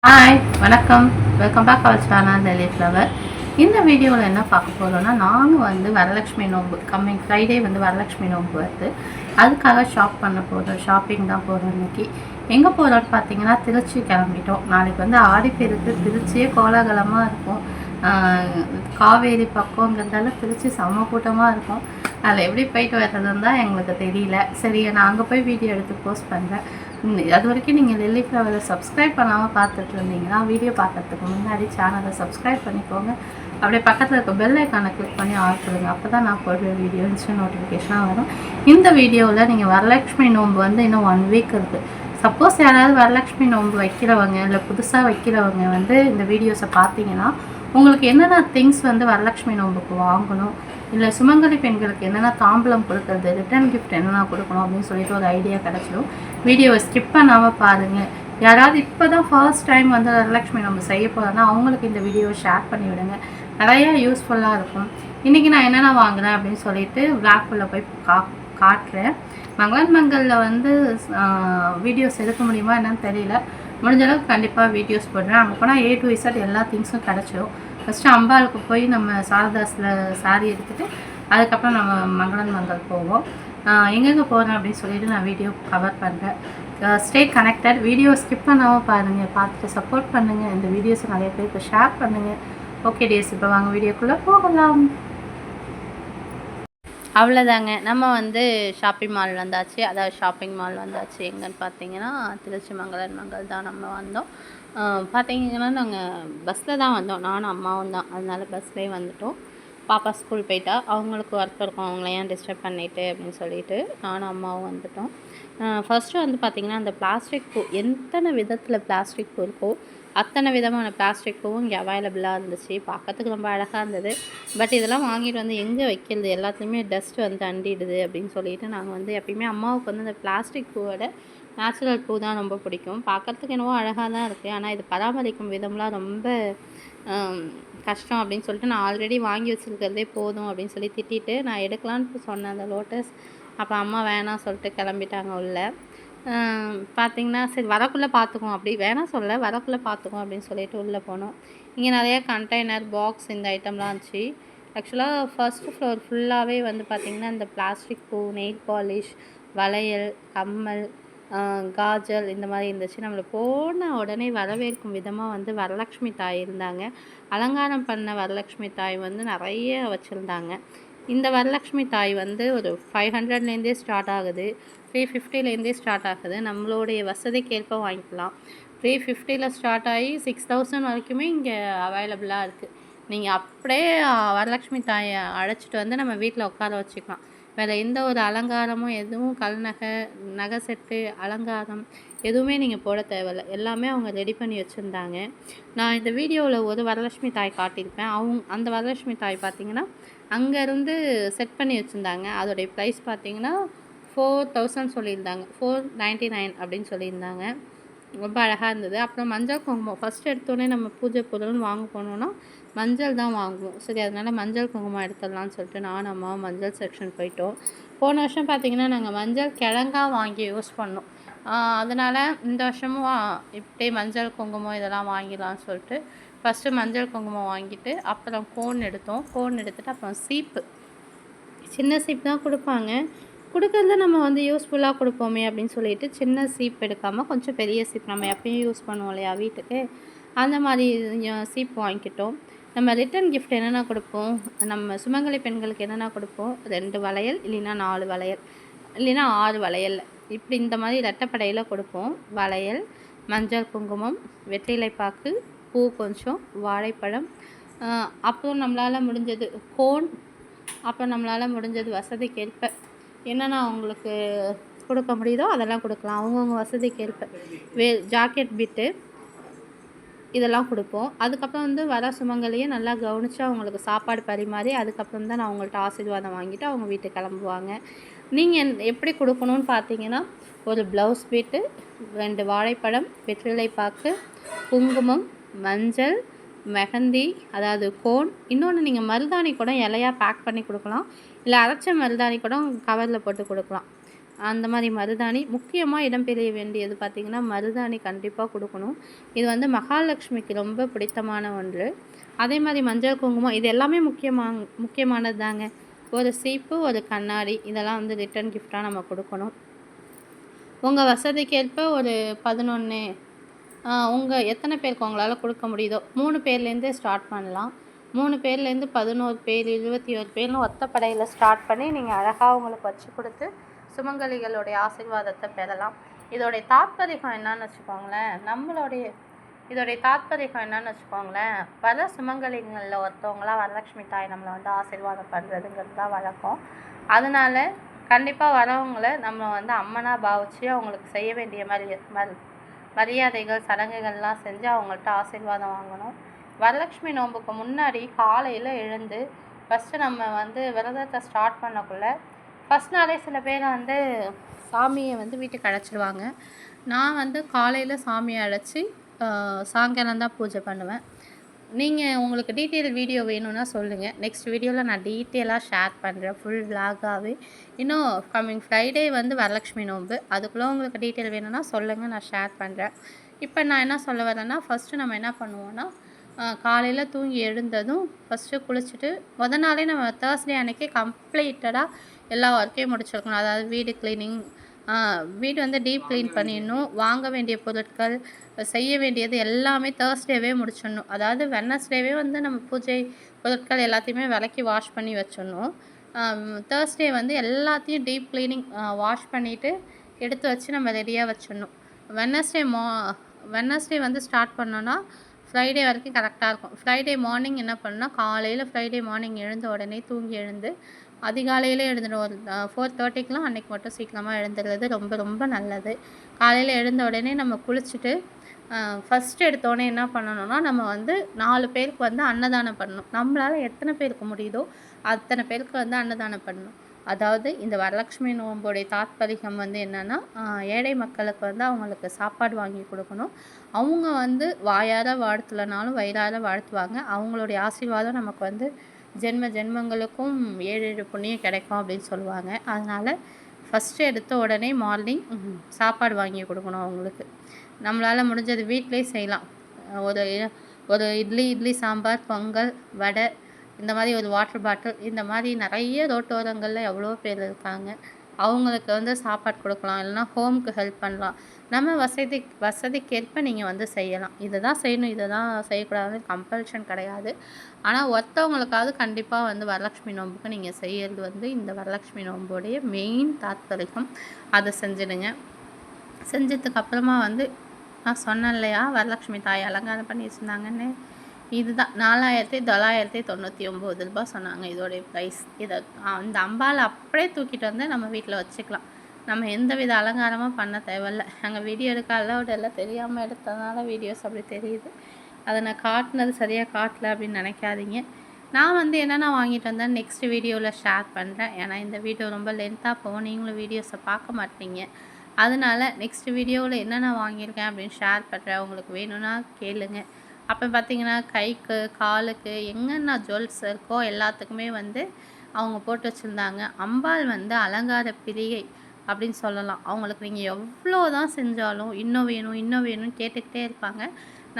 Hi வணக்கம். Welcome back our channel Daily Flower. இந்த வீடியோவில் என்ன பார்க்க போகிறோன்னா, நாங்கள் வந்து வரலட்சுமி நோன்பு கம்மிங் ஃப்ரைடே வந்து வரலட்சுமி நோன்பு வருது. அதுக்காக ஷாப்பிங் தான் போகிறோம் இன்றைக்கி. எங்கே போகிறோன்னு பார்த்தீங்கன்னா, திருச்சி கிளம்பிட்டோம். நாளைக்கு வந்து ஆடிப்பெருக்கு. திருச்சியே கோலாகலமாக இருக்கும். காவேரி பக்கங்கிறதால திருச்சி செம்ம கூட்டமாக இருக்கும். அதில் எப்படி போயிட்டு வர்றதுன்னு தான் எங்களுக்கு தெரியல. சரி, நான் அங்கே போய் வீடியோ எடுத்து போஸ்ட் பண்ணுறேன். அது வரைக்கும் நீங்கள் லில்லி ஃப்ளவரை சப்ஸ்கிரைப் பண்ணாமல் பார்த்துட்டு இருந்தீங்கன்னா, வீடியோ பார்க்கறதுக்கு முன்னாடி சேனலை சப்ஸ்கிரைப் பண்ணிக்கோங்க. அப்படியே பக்கத்தில் இருக்க பெல் ஐக்கானை கிளிக் பண்ணி ஆல் கொடுங்க. அப்போ தான் நான் போடுற வீடியோ இன்ஸ்டன்ட் நோட்டிஃபிகேஷனாக வரும். இந்த வீடியோவில் நீங்கள் வரலட்சுமி நோன்பு வந்து இன்னும் 1 வீக் இருக்குது. சப்போஸ் யாராவது வரலட்சுமி நோன்பு வைக்கிறவங்க இல்லை புதுசாக வைக்கிறவங்க வந்து இந்த வீடியோஸை பார்த்தீங்கன்னா, உங்களுக்கு என்னென்ன திங்ஸ் வந்து வரலட்சுமி நோன்புக்கு வாங்கணும், இல்லை சுமங்கலி பெண்களுக்கு என்னென்ன தாம்பலம் கொடுக்குறது, ரிட்டர்ன் கிஃப்ட் என்னென்ன கொடுக்கணும் அப்படின்னு சொல்லிட்டு ஒரு ஐடியா கிடச்சிடும். வீடியோவை ஸ்கிப் பண்ணாமல் பாருங்கள். யாராவது இப்போ தான் ஃபர்ஸ்ட் டைம் வந்து வரலட்சுமி நோன்பு செய்ய போகிறோன்னா அவங்களுக்கு இந்த வீடியோவை ஷேர் பண்ணி விடுங்க. நிறையா யூஸ்ஃபுல்லாக இருக்கும். இன்றைக்கி நான் என்னென்ன வாங்குகிறேன் அப்படின்னு சொல்லிட்டு விளாக்குள்ளே போய் காட்டுறேன். மங்களில் வந்து வீடியோஸ் எடுக்க முடியுமா என்னன்னு தெரியல. முடிஞ்ச அளவுக்கு கண்டிப்பாக வீடியோஸ் போடுறேன். அங்கே போனால் A to Z எல்லா திங்ஸும் கிடச்சிடும். ஃபஸ்ட்டு அம்பாளுக்கு போய் நம்ம சாரதாஸில் சாரீ எடுத்துகிட்டு அதுக்கப்புறம் நம்ம மங்கள் போவோம். எங்கெங்கே போகிறேன் அப்படின்னு சொல்லிட்டு நான் வீடியோ கவர் பண்ணுறேன். Stay connected. வீடியோ ஸ்கிப் பண்ணாமல் பாருங்கள். பார்த்துட்டு சப்போர்ட் பண்ணுங்கள். இந்த வீடியோஸை நிறைய பேருக்கு ஷேர் பண்ணுங்கள். ஓகே டேஸ், இப்போ வாங்க வீடியோக்குள்ளே போகலாம். அவ்வளோதாங்க, நம்ம வந்து ஷாப்பிங் மால் வந்தாச்சு. எங்கன்னு பார்த்தீங்கன்னா, திருச்சி மங்கள் தான் நம்ம வந்தோம். பார்த்தீங்கன்னா நாங்கள் பஸ்ஸில் தான் வந்தோம். நானும் அம்மாவும் தான். அதனால் பஸ்லேயே வந்துட்டோம். பாப்பா ஸ்கூல் போயிட்டா. அவங்களுக்கு ஒர்க் இருக்கும், அவங்கள ஏன் டிஸ்டர்ப் பண்ணிவிட்டு அப்படின்னு சொல்லிட்டு நானும் அம்மாவும் வந்துட்டோம். ஃபஸ்ட்டு வந்து பார்த்திங்கன்னா, அந்த பிளாஸ்டிக் பூ எத்தனை விதத்தில் பிளாஸ்டிக் பூ இருக்கோ அத்தனை விதமான பிளாஸ்டிக் பூவும் இங்கே அவைலபிளாக இருந்துச்சு. பார்க்கறதுக்கு ரொம்ப அழகாக இருந்தது. பட் இதெல்லாம் வாங்கிட்டு வந்து எங்கே வைக்கிறது, எல்லாத்துலேயுமே டஸ்ட் வந்து அண்டிடுது அப்படின்னு சொல்லிட்டு நாங்கள் வந்து எப்பயுமே அம்மாவுக்கு வந்து அந்த பிளாஸ்டிக் பூவோட நேச்சுரல் பூ தான் ரொம்ப பிடிக்கும். பார்க்கறதுக்கு என்னவோ அழகாக தான் இருக்குது, ஆனால் இது பராமரிக்கும் விதம்லாம் ரொம்ப கஷ்டம் அப்படின்னு சொல்லிட்டு நான் ஆல்ரெடி வாங்கி வச்சுருக்கிறதே போதும் அப்படின்னு சொல்லி திட்டிட்டு நான் எடுக்கலான்னு சொன்னேன் அந்த லோட்டஸ். அப்போ அம்மா வேணாம் சொல்லிட்டு கிளம்பிட்டாங்க உள்ளே. பார்த்திங்கன்னா சரி வரக்குள்ளே பார்த்துக்குவோம், அப்படி வேணாம் வரக்குள்ளே பார்த்துக்குவோம் அப்படின்னு சொல்லிட்டு உள்ளே போனோம். இங்கே நிறையா கண்டெய்னர், பாக்ஸ் இந்த ஐட்டம்லாம் இருந்துச்சு. ஆக்சுவலாக ஃபர்ஸ்ட் ஃப்ளோர் ஃபுல்லாகவே வந்து பார்த்திங்கன்னா இந்த பிளாஸ்டிக் பூ, நெயில் பாலிஷ், வளையல், கம்மல், காஜல் இந்த மாதிரி இருந்துச்சு. நம்மளை போன உடனே வரவேற்கும் விதமாக வந்து வரலட்சுமி தாய் இருந்தாங்க. அலங்காரம் பண்ண வரலட்சுமி தாய் வந்து நிறைய வச்சுருந்தாங்க. இந்த வரலட்சுமி தாய் வந்து ஒரு 500லேருந்தே ஸ்டார்ட் ஆகுது, 350லேருந்தே ஸ்டார்ட் ஆகுது. நம்மளுடைய வசதிக்கேற்ப வாங்கிக்கலாம். 350ல் ஸ்டார்ட் ஆகி 6000 வரைக்குமே இங்கே அவைலபிளாக இருக்குது. நீங்கள் அப்படியே வரலட்சுமி தாயை அழைச்சிட்டு வந்து நம்ம வீட்டில் உட்கார வச்சுக்கலாம். வேறு எந்த ஒரு அலங்காரமும் எதுவும் நகை செட்டு, அலங்காரம் எதுவுமே நீங்கள் போட தேவையில்ல. எல்லாமே அவங்க ரெடி பண்ணி வச்சுருந்தாங்க. நான் இந்த வீடியோவில் ஒரு வரலட்சுமி தாய் காட்டியிருப்பேன். அந்த வரலட்சுமி தாய் பார்த்திங்கன்னா அங்கேருந்து செட் பண்ணி வச்சுருந்தாங்க. அதோடைய ப்ரைஸ் பார்த்திங்கன்னா 4000 சொல்லியிருந்தாங்க. 499 அப்படின்னு சொல்லியிருந்தாங்க. ரொம்ப அழகாக இருந்தது. அப்புறம் மஞ்சள் குங்குமம் ஃபஸ்ட்டு எடுத்தோடனே நம்ம பூஜை பொருள்னு வாங்க போனோன்னா மஞ்சள் தான் வாங்குவோம். சரி, அதனால் மஞ்சள் குங்குமம் எடுத்துடலான்னு சொல்லிட்டு நானும் அம்மாவும் மஞ்சள் செக்ஷன் போயிட்டோம். போன வருஷம் பார்த்திங்கன்னா நாங்கள் மஞ்சள் கிழங்கா வாங்கி யூஸ் பண்ணோம். அதனால் இந்த வருஷமும் இப்படியே மஞ்சள் குங்குமம் இதெல்லாம் வாங்கிடலான்னு சொல்லிட்டு ஃபஸ்ட்டு மஞ்சள் குங்குமம் வாங்கிட்டு அப்புறம் கோன் எடுத்துகிட்டு அப்புறம் சீப்பு, சின்ன சீப்பு தான் கொடுப்பாங்க. கொடுக்கறத நம்ம வந்து யூஸ்ஃபுல்லாக கொடுப்போமே அப்படின்னு சொல்லிட்டு சின்ன சீப் எடுக்காமல் கொஞ்சம் பெரிய சீப் நம்ம எப்பயும் யூஸ் பண்ணுவோம் இல்லையா வீட்டுக்கு, அந்த மாதிரி சீப் வாங்கிக்கிட்டோம். நம்ம ரிட்டன் கிஃப்ட் என்னென்ன கொடுப்போம், நம்ம சுமங்கலி பெண்களுக்கு என்னென்ன கொடுப்போம், 2 வளையல் இல்லைன்னா 4 வளையல் இல்லைன்னா 6 வளையல், இப்படி இந்த மாதிரி ரெட்டைப்படையில் கொடுப்போம். வளையல், மஞ்சள் குங்குமம், வெற்றிலைப்பாக்கு, பூ கொஞ்சம், வாழைப்பழம், அப்புறம் நம்மளால் முடிஞ்சது கோன், அப்புறம் நம்மளால் முடிஞ்சது வசதிக்கேற்ப என்னென்ன அவங்களுக்கு கொடுக்க முடியுதோ அதெல்லாம் கொடுக்கலாம். அவங்கவுங்க வசதிக்கேற்ப ஜாக்கெட் பிட்டு இதெல்லாம் கொடுப்போம். அதுக்கப்புறம் வந்து வர சுமங்கலியை நல்லா கவனித்து அவங்களுக்கு சாப்பாடு பரிமாறி அதுக்கப்புறம் தான் நான் அவங்கள்ட்ட ஆசீர்வாதம் வாங்கிட்டு அவங்க வீட்டுக்கு கிளம்புவாங்க. நீங்கள் எப்படி கொடுக்கணும்னு பார்த்தீங்கன்னா, ஒரு ப்ளவுஸ் பீட்டு, 2 வாழைப்பழம், வெற்றிலைப்பாக்கு, குங்குமம், மஞ்சள், மெஹந்தி, அதாவது கோன், இன்னொன்று நீங்கள் மருதாணி கூட இலையாக பேக் பண்ணி கொடுக்கலாம், இல்லை அரைச்ச மருதாணி கூட கவரில் போட்டு கொடுக்கலாம். அந்த மாதிரி மருதாணி முக்கியமாக இடம்பெற வேண்டியது பார்த்திங்கன்னா மருதாணி கண்டிப்பாக கொடுக்கணும். இது வந்து மகாலட்சுமிக்கு ரொம்ப பிடித்தமான ஒன்று. அதே மாதிரி மஞ்சள் குங்குமம் இது எல்லாமே முக்கியமானது தாங்க. ஒரு சீப்பு, ஒரு கண்ணாடி இதெல்லாம் வந்து ரிட்டன் கிஃப்டாக நம்ம கொடுக்கணும். உங்கள் வசதிக்கேற்ப ஒரு 11 உங்கள் எத்தனை பேருக்கு உங்களால் கொடுக்க முடியுதோ 3 பேர்லேருந்தே ஸ்டார்ட் பண்ணலாம். 3 பேர்லேருந்து 11 பேர் 21 பேர்னு ஒத்தப்படையில் ஸ்டார்ட் பண்ணி நீங்கள் அழகாக அவங்களுக்கு வச்சு கொடுத்து சுமங்கலிகளுடைய ஆசீர்வாதத்தை பெறலாம். இதோடைய தாத்பரியம் என்னன்னு வச்சுக்கோங்களேன், இதோடைய தாத்பரியம் என்னன்னு வச்சுக்கோங்களேன், பல சுமங்கலிகளில் ஒருத்தவங்களாம் வரலட்சுமி தாய் நம்மளை வந்து ஆசீர்வாதம் பண்ணுறதுங்கிறது தான் வழக்கம். அதனால் கண்டிப்பாக வரவங்களை நம்ம வந்து அம்மனாக பாவிச்சு அவங்களுக்கு செய்ய வேண்டிய மரியாதைகள் சடங்குகள்லாம் செஞ்சு அவங்கள்ட்ட ஆசீர்வாதம் வாங்கணும். வரலட்சுமி நோன்புக்கு முன்னாடி காலையில் எழுந்து ஃபஸ்ட்டு நம்ம வந்து விரதத்தை ஸ்டார்ட் பண்ணக்குள்ளே ஃபஸ்ட் நாளே சில பேர் வந்து சாமியை வந்து வீட்டுக்கு அழைச்சிடுவாங்க. நான் வந்து காலையில் சாமியை அழைச்சி சாயங்காலம் தான் பூஜை பண்ணுவேன். நீங்கள் உங்களுக்கு டீட்டெயில் வீடியோ வேணும்னா சொல்லுங்கள். நெக்ஸ்ட் வீடியோவில் நான் டீட்டெயிலாக ஷேர் பண்ணுறேன் ஃபுல் விலாகாகவே. இன்னும் கம்மிங் ஃப்ரைடே வந்து வரலட்சுமி நோன்பு, அதுக்குள்ளே உங்களுக்கு டீட்டெயில் வேணும்னா சொல்லுங்கள், நான் ஷேர் பண்ணுறேன். இப்போ நான் என்ன சொல்ல வரேன்னா, ஃபஸ்ட்டு நம்ம என்ன பண்ணுவோன்னா காலையில் தூங்கி எழுந்ததும் ஃபஸ்ட்டு குளிச்சுட்டு நாளே நம்ம தேர்ஸ்டே அன்றைக்கி கம்ப்ளீட்டடாக எல்லா ஒர்க்கையும் முடிச்சிருக்கணும். அதாவது வீடு க்ளீனிங், வீடு வந்து டீப் க்ளீன் பண்ணிடணும். வாங்க வேண்டிய பொருட்கள் செய்ய வேண்டியது எல்லாமே தேர்ஸ்டேவே முடிச்சிடணும். அதாவது வெட்னஸ்டேவே வந்து நம்ம பூஜை பொருட்கள் எல்லாத்தையுமே விளக்கி வாஷ் பண்ணி வச்சிடணும். தேர்ஸ்டே வந்து எல்லாத்தையும் டீப் க்ளீனிங் வாஷ் பண்ணிவிட்டு எடுத்து வச்சு நம்ம ரெடியாக வச்சிடணும். வெட்னஸ்டே வந்து ஸ்டார்ட் பண்ணோன்னா ஃப்ரைடே வரைக்கும் கரெக்டாக இருக்கும். ஃப்ரைடே மார்னிங் என்ன பண்ணணும்னா, காலையில் ஃப்ரைடே மார்னிங் எழுந்த உடனே தூங்கி எழுந்து அதிகாலையில் எழுந்துடும். ஒரு 4:30க்கெலாம் அன்றைக்கி மட்டும் சீக்கிரமாக எழுந்துடுறது ரொம்ப ரொம்ப நல்லது. காலையில் எழுந்த உடனே நம்ம குளிச்சுட்டு ஃபஸ்ட்டு எடுத்தோடனே என்ன பண்ணணும்னா, நம்ம வந்து 4 பேருக்கு வந்து அன்னதானம் பண்ணணும். நம்மளால் எத்தனை பேருக்கு முடியுதோ அத்தனை பேருக்கு வந்து அன்னதானம் பண்ணணும். அதாவது இந்த வரலட்சுமி நோன்புடைய தாத்பரியம் வந்து என்னென்னா, ஏழை மக்களுக்கு வந்து அவங்களுக்கு சாப்பாடு வாங்கி கொடுக்கணும். அவங்க வந்து வாயார வாழ்த்தலைனாலும் வயிறார வாழ்த்துவாங்க. அவங்களுடைய ஆசீர்வாதம் நமக்கு வந்து ஜென்மங்களுக்கும் 7 புண்ணியம் கிடைக்கும் அப்படின்னு சொல்லுவாங்க. அதனால் ஃபஸ்ட்டு எடுத்த உடனே மார்னிங் சாப்பாடு வாங்கி கொடுக்கணும் அவங்களுக்கு. நம்மளால் முடிஞ்சது வீட்டிலே செய்யலாம். ஒரு இட்லி சாம்பார், பொங்கல், வடை, இந்த மாதிரி ஒரு வாட்டர் பாட்டில், இந்த மாதிரி நிறைய ரோட்டோரங்களில் எவ்வளோ பேர் இருக்காங்க. அவங்களுக்கு வந்து சாப்பாடு கொடுக்கலாம். இல்லைனா ஹோமுக்கு ஹெல்ப் பண்ணலாம். நம்ம வசதிக்கேற்ப நீங்கள் வந்து செய்யலாம். இதை தான் செய்யணும், இதை தான் செய்யக்கூடாதுன்னு கம்பல்ஷன் கிடையாது. ஆனால் ஒருத்தவங்களுக்காவது கண்டிப்பாக வந்து வரலட்சுமி நோன்புக்கு நீங்கள் செய்கிறது வந்து இந்த வரலட்சுமி நோன்புடைய மெயின் தாத்பரியம். அதை செஞ்சிடுங்க. செஞ்சதுக்கப்புறமா வந்து நான் சொன்னேன் இல்லையா, வரலட்சுமி தாய் அலங்காரம் பண்ணி வச்சுருந்தாங்கன்னு, இதுதான் 4999 ரூபா சொன்னாங்க இதோடைய ப்ரைஸ். இதை அந்த அம்பால் அப்படியே தூக்கிட்டு வந்து நம்ம வீட்டில் வச்சுக்கலாம். நம்ம எந்த வித அலங்காரமும் பண்ண தேவையில்ல. நாங்கள் வீடியோ எடுக்க அலோடு எல்லாம் தெரியாமல் எடுத்ததுனால வீடியோஸ் அப்படி தெரியுது. அதை நான் காட்டினது சரியாக காட்டல அப்படின்னு நினைக்காதீங்க. நான் வந்து என்னென்ன வாங்கிட்டு வந்தேன் நெக்ஸ்ட் வீடியோவில் ஷேர் பண்ணுறேன். ஏன்னா இந்த வீடியோ ரொம்ப லென்த்தாக போகும், நீங்களும் வீடியோஸை பார்க்க மாட்டீங்க. அதனால் நெக்ஸ்ட் வீடியோவில் என்னென்ன வாங்கியிருக்கேன் அப்படின்னு ஷேர் பண்ணுறேன். உங்களுக்கு வேணும்னா கேளுங்க. அப்போ பார்த்திங்கன்னா கைக்கு காலுக்கு எங்கென்ன ஜுவல்ஸ் இருக்கோ எல்லாத்துக்குமே வந்து அவங்க போட்டு வச்சுருந்தாங்க. அம்பாள் வந்து அலங்கார பிரியை அப்படின்னு சொல்லலாம். அவங்களுக்கு நீங்கள் எவ்வளோ தான் செஞ்சாலும் இன்னும் வேணும்னு கேட்டுக்கிட்டே இருப்பாங்க.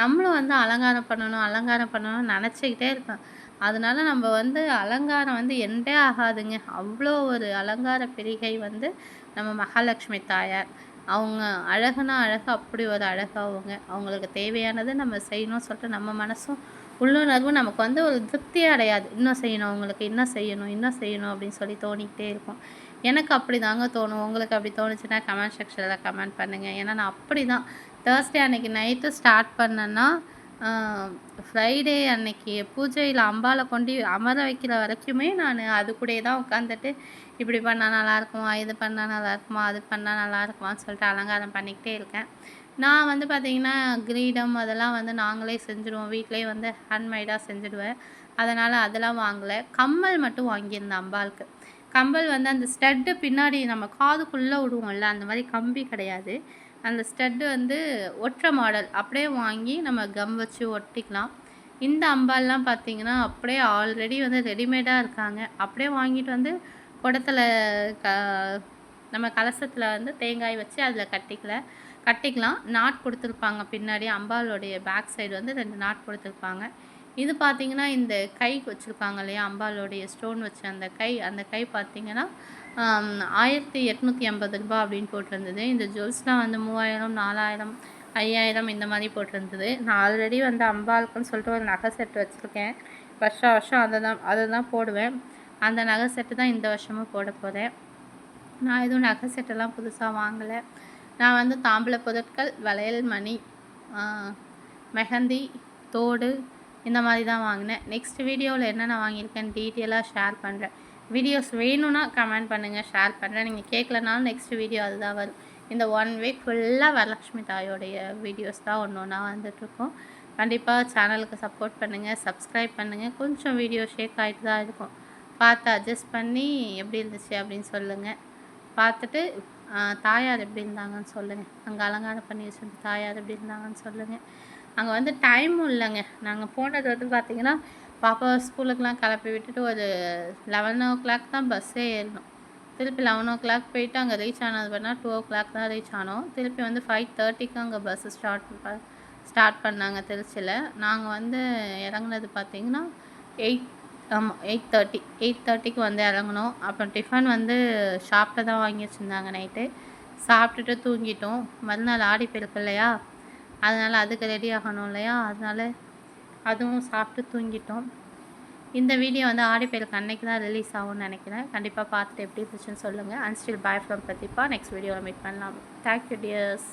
நம்மளும் வந்து அலங்காரம் பண்ணணும்னு நினச்சிக்கிட்டே இருப்பேன். அதனால நம்ம வந்து அலங்காரம் வந்து எண்டே ஆகாதுங்க. அவ்வளோ ஒரு அலங்கார பிரிகை வந்து நம்ம மகாலட்சுமி தாயார். அவங்க அழகுனா அழகு, அப்படி ஒரு அழகாக அவங்களுக்கு தேவையானது நம்ம செய்யணும்னு சொல்லிட்டு நம்ம மனசும் உள்ளுணர்வும் நமக்கு வந்து ஒரு திருப்தியே அடையாது. இன்னும் செய்யணும், அவங்களுக்கு இன்னும் செய்யணும் அப்படின்னு சொல்லி தோணிக்கிட்டே இருக்கும். எனக்கு அப்படி தாங்க தோணும். உங்களுக்கு அப்படி தோணுச்சுன்னா கமெண்ட் செக்ஷனில் கமெண்ட் பண்ணுங்கள். ஏன்னா நான் அப்படி தான் தேர்ஸ்டே அன்றைக்கி நைட்டு ஸ்டார்ட் பண்ணேன்னா ஃப்ரைடே அன்னைக்கு பூஜையில் அம்பாலை கொண்டு அமர வைக்கிற வரைக்குமே நான் அது கூடயே தான் உட்காந்துட்டு இப்படி பண்ணால் நல்லாயிருக்குமா, இது பண்ணால் நல்லாயிருக்குமா, அது பண்ணால் நல்லாயிருக்குமான்னு சொல்லிட்டு அலங்காரம் பண்ணிக்கிட்டே இருக்கேன். நான் வந்து பார்த்திங்கன்னா கிரீடம் அதெல்லாம் வந்து நாங்களே செஞ்சுடுவோம். வீட்டிலே வந்து ஹேண்ட்மேடாக செஞ்சுடுவேன். அதனால் அதெல்லாம் வாங்கலை. கம்மல் மட்டும் வாங்கியிருந்தேன் அம்பாளுக்கு. கம்பல் வந்து அந்த ஸ்டட்டு பின்னாடி நம்ம காதுக்குள்ளே விடுவோம்ல, அந்த மாதிரி கம்பி கிடையாது. அந்த ஸ்டட்டு வந்து ஒற்றை மாடல் அப்படியே வாங்கி நம்ம கம் வச்சு ஒட்டிக்கலாம். இந்த அம்பால்லாம் பார்த்திங்கன்னா அப்படியே ஆல்ரெடி வந்து ரெடிமேடாக இருக்காங்க. அப்படியே வாங்கிட்டு வந்து குடத்தில் நம்ம கலசத்தில் வந்து தேங்காய் வச்சு அதில் கட்டிக்கலாம். நாட் கொடுத்துருப்பாங்க பின்னாடி. அம்பாளுடைய பேக் சைடு வந்து 2 நாட் கொடுத்துருப்பாங்க. இது பார்த்தீங்கன்னா, இந்த கைக்கு வச்சுருக்காங்க இல்லையா, அம்பாளுடைய ஸ்டோன் வச்ச அந்த கை பார்த்தீங்கன்னா, ரூ. 1850 அப்படின்னு போட்டிருந்தது. இந்த ஜுவல்ஸ்லாம் வந்து 3000, 4000, 5000 இந்த மாதிரி போட்டிருந்தது. நான் ஆல்ரெடி வந்து அம்பாளுக்குன்னு சொல்லிட்டு ஒரு நகை செட் வச்சுருக்கேன். வருஷம் அதை தான் போடுவேன். அந்த நகை செட்டு தான் இந்த வருஷமும் போட போகிறேன். நான் எதுவும் நகை செட்டெல்லாம் புதுசாக வாங்கலை. நான் வந்து தாம்பூல பொருட்கள், வளையல், மணி, மெஹந்தி, தோடு இந்த மாதிரி தான் வாங்கினேன். நெக்ஸ்ட் வீடியோவில் என்னென்ன வாங்கியிருக்கேன்னு டீட்டெயிலாக ஷேர் பண்ணுறேன். வீடியோஸ் வேணும்னா கமெண்ட் பண்ணுங்கள், ஷேர் பண்ணுறேன். நீங்கள் கேட்கலனாலும் நெக்ஸ்ட் வீடியோ அதுதான் வரும். இந்த 1 வீக் ஃபுல்லாக வரலட்சுமி தாயோடைய வீடியோஸ் தான் ஒன்று ஒன்றா வந்துட்டுருக்கோம். கண்டிப்பாக சேனலுக்கு சப்போர்ட் பண்ணுங்கள், சப்ஸ்கிரைப் பண்ணுங்கள். கொஞ்சம் வீடியோ ஷேக் ஆகிட்டு தான் இருக்கும். பார்த்து அட்ஜஸ்ட் பண்ணி எப்படி இருந்துச்சு அப்படின்னு சொல்லுங்கள். பார்த்துட்டு தாயார் எப்படி இருந்தாங்கன்னு சொல்லுங்கள். அங்கே அலங்காரம் பண்ணி வச்சுருந்த தாயார் எப்படி இருந்தாங்கன்னு சொல்லுங்கள். அங்கே வந்து டைமும் இல்லைங்க. நாங்கள் போனது வந்து பார்த்திங்கன்னா, பாப்பா ஸ்கூலுக்கெலாம் கிளப்பி விட்டுட்டு ஒரு 11:00 தான் பஸ்ஸே ஏறணும். திருப்பி 11:00 போயிட்டு அங்கே ரீச் ஆனது பண்ணால் 2:00 தான் ரீச் ஆனோம். திருப்பி வந்து 5:30க்கு அங்கே பஸ்ஸு ஸ்டார்ட் பண்ணாங்க திருச்சியில். நாங்கள் வந்து இறங்குனது பார்த்திங்கன்னா 8:30க்கு வந்து இறங்கணும். அப்புறம் டிஃபன் வந்து ஷாப்பில் தான் வாங்கி வச்சுருந்தாங்க நைட்டு. சாப்பிட்டுட்டு தூங்கிட்டோம். மறுநாள் ஆடிப்பெருக்கு இல்லையா, அதனால் அதுக்கு ரெடி ஆகணும் இல்லையா, அதனால் அதுவும் சாப்பிட்டு தூங்கிட்டோம். இந்த வீடியோ வந்து ஆடிப்பெருக்கு அன்னைக்கு தான் ரிலீஸ் ஆகும்னு நினைக்கிறேன். கண்டிப்பாக பார்த்துட்டு எப்படி இருந்துச்சுன்னு சொல்லுங்கள். And still bye from Pratheeba. Next வீடியோவில் மீட் பண்ணலாம். Thank you tears.